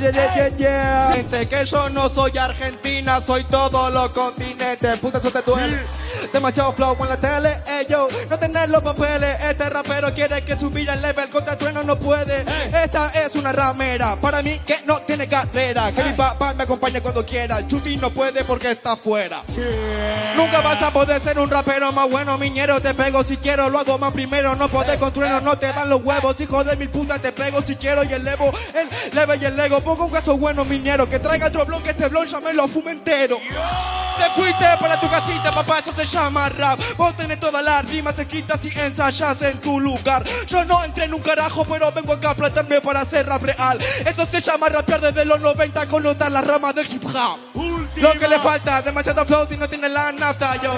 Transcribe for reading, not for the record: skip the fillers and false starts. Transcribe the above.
Gente, que yo no soy Argentina, soy todos los continentes. Puta, eso te duele. Demasiado flow en la tele, yo no tener los papeles. Este rapero quiere que subir el level, contra Trueno no puede. Esta es una ramera, para mí que no tiene carrera. Que mi papá me acompañe cuando quiera. Chuti no puede porque está afuera. Nunca vas a poder ser un rapero más bueno, miñero. Te pego si quiero, lo hago más primero. No podés con Trueno, no te dan los huevos. Hijo de mil putas, te pego si quiero y elevo el leve y el ego. Pongo un caso bueno, miñero. Que traiga otro blog, este blog ya me lo fume entero. Te fuiste para tu casita, papá, eso se llama rap. Vos tenés todas las rimas escritas y ensayas en tu lugar. Yo no entré en un carajo, pero vengo acá a plantarme para hacer rap real. Eso se llama rapear desde los 90 con notar las ramas del hip hop. Lo que le falta, demasiado flow si no tiene la nafta, yo,